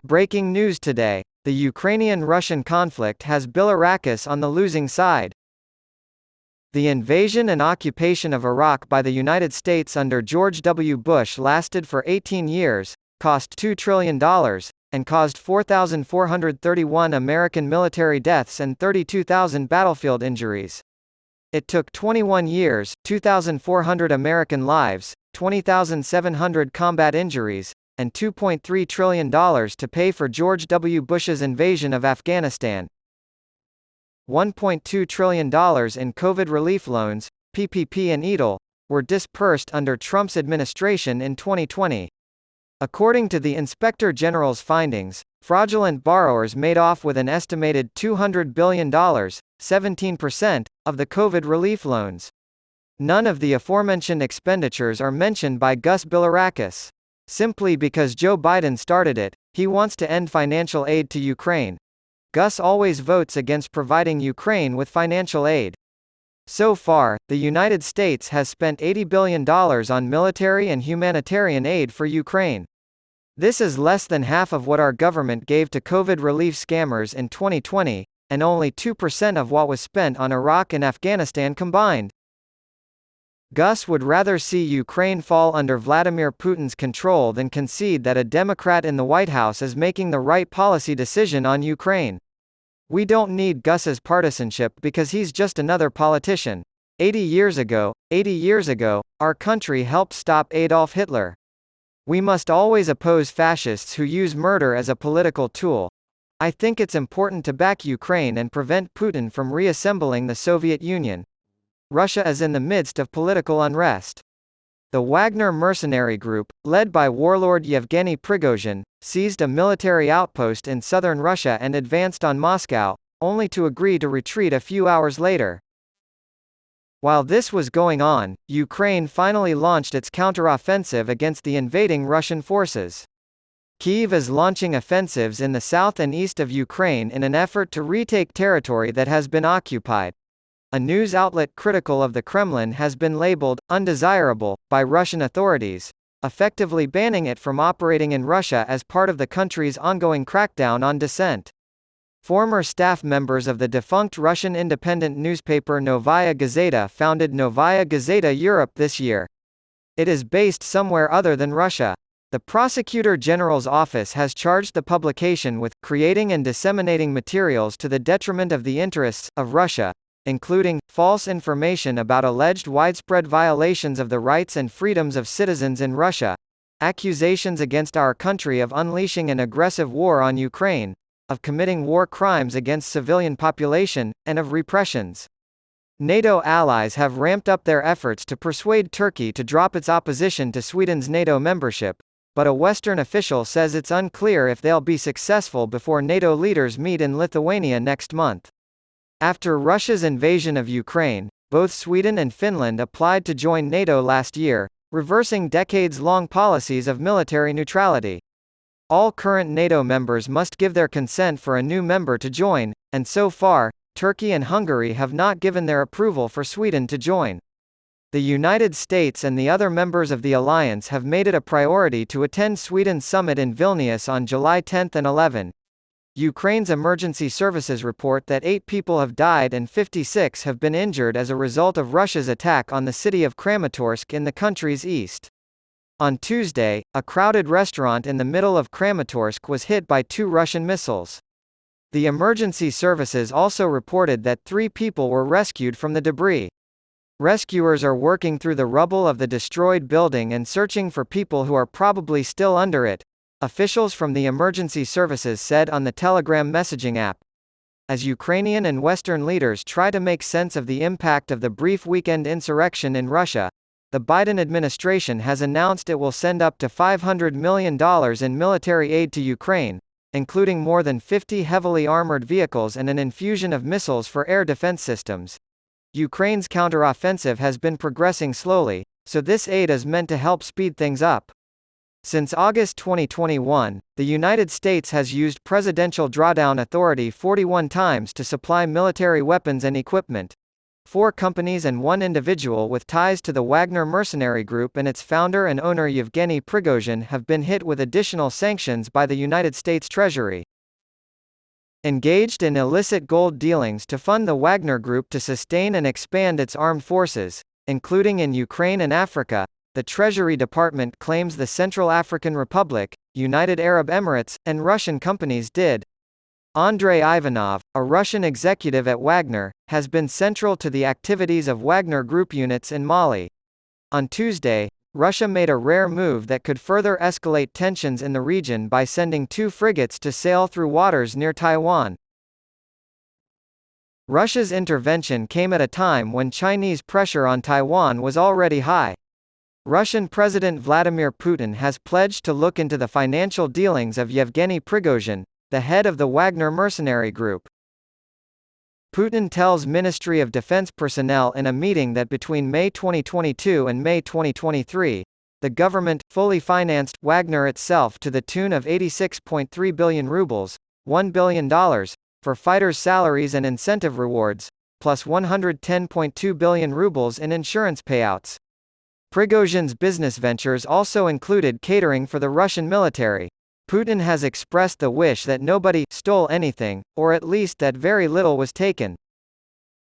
Breaking news today: the Ukrainian-Russian conflict has Bilirakis on the losing side. The invasion and occupation of Iraq by the United States under George W. Bush lasted for 18 years, cost $2 trillion, and caused 4,431 American military deaths and 32,000 battlefield injuries. It took 21 years, 2,400 American lives, 20,700 combat injuries, and $2.3 trillion to pay for George W. Bush's invasion of Afghanistan. $1.2 trillion in COVID relief loans, PPP and EIDL, were dispersed under Trump's administration in 2020. According to the Inspector General's findings, fraudulent borrowers made off with an estimated $200 billion, 17%, of the COVID relief loans. None of the aforementioned expenditures are mentioned by Gus Bilirakis. Simply because Joe Biden started it, he wants to end financial aid to Ukraine. Gus always votes against providing Ukraine with financial aid. So far, the United States has spent $80 billion on military and humanitarian aid for Ukraine. This is less than half of what our government gave to COVID relief scammers in 2020, and only 2% of what was spent on Iraq and Afghanistan combined. Gus would rather see Ukraine fall under Vladimir Putin's control than concede that a Democrat in the White House is making the right policy decision on Ukraine. We don't need Gus's partisanship because he's just another politician. 80 years ago, our country helped stop Adolf Hitler. We must always oppose fascists who use murder as a political tool. I think it's important to back Ukraine and prevent Putin from reassembling the Soviet Union. Russia is in the midst of political unrest. The Wagner mercenary group, led by warlord Yevgeny Prigozhin, seized a military outpost in southern Russia and advanced on Moscow, only to agree to retreat a few hours later. While this was going on, Ukraine finally launched its counteroffensive against the invading Russian forces. Kyiv is launching offensives in the south and east of Ukraine in an effort to retake territory that has been occupied. A news outlet critical of the Kremlin has been labeled undesirable by Russian authorities, effectively banning it from operating in Russia as part of the country's ongoing crackdown on dissent. Former staff members of the defunct Russian independent newspaper Novaya Gazeta founded Novaya Gazeta Europe this year. It is based somewhere other than Russia. The Prosecutor General's office has charged the publication with creating and disseminating materials to the detriment of the interests of Russia, including false information about alleged widespread violations of the rights and freedoms of citizens in Russia, accusations against our country of unleashing an aggressive war on Ukraine, of committing war crimes against civilian population, and of repressions. NATO allies have ramped up their efforts to persuade Turkey to drop its opposition to Sweden's NATO membership, but a Western official says it's unclear if they'll be successful before NATO leaders meet in Lithuania next month. After Russia's invasion of Ukraine, both Sweden and Finland applied to join NATO last year, reversing decades-long policies of military neutrality. All current NATO members must give their consent for a new member to join, and so far, Turkey and Hungary have not given their approval for Sweden to join. The United States and the other members of the alliance have made it a priority to attend Sweden's summit in Vilnius on July 10 and 11. Ukraine's emergency services report that 8 people have died and 56 have been injured as a result of Russia's attack on the city of Kramatorsk in the country's east. On Tuesday, a crowded restaurant in the middle of Kramatorsk was hit by 2 Russian missiles. The emergency services also reported that 3 people were rescued from the debris. Rescuers are working through the rubble of the destroyed building and searching for people who are probably still under it, officials from the emergency services said on the Telegram messaging app. As Ukrainian and Western leaders try to make sense of the impact of the brief weekend insurrection in Russia, the Biden administration has announced it will send up to $500 million in military aid to Ukraine, including more than 50 heavily armored vehicles and an infusion of missiles for air defense systems. Ukraine's counteroffensive has been progressing slowly, so this aid is meant to help speed things up. Since August 2021, the United States has used Presidential Drawdown Authority 41 times to supply military weapons and equipment. 4 companies and 1 individual with ties to the Wagner mercenary group and its founder and owner Yevgeny Prigozhin have been hit with additional sanctions by the United States Treasury. Engaged in illicit gold dealings to fund the Wagner Group to sustain and expand its armed forces, including in Ukraine and Africa, the Treasury Department claims the Central African Republic, United Arab Emirates, and Russian companies did. Andrei Ivanov, a Russian executive at Wagner, has been central to the activities of Wagner Group units in Mali. On Tuesday, Russia made a rare move that could further escalate tensions in the region by sending 2 frigates to sail through waters near Taiwan. Russia's intervention came at a time when Chinese pressure on Taiwan was already high. Russian President Vladimir Putin has pledged to look into the financial dealings of Yevgeny Prigozhin, the head of the Wagner mercenary group. Putin tells Ministry of Defense personnel in a meeting that between May 2022 and May 2023, the government fully financed Wagner itself to the tune of 86.3 billion rubles, $1 billion, for fighters' salaries and incentive rewards, plus 110.2 billion rubles in insurance payouts. Prigozhin's business ventures also included catering for the Russian military. Putin has expressed the wish that nobody stole anything, or at least that very little was taken.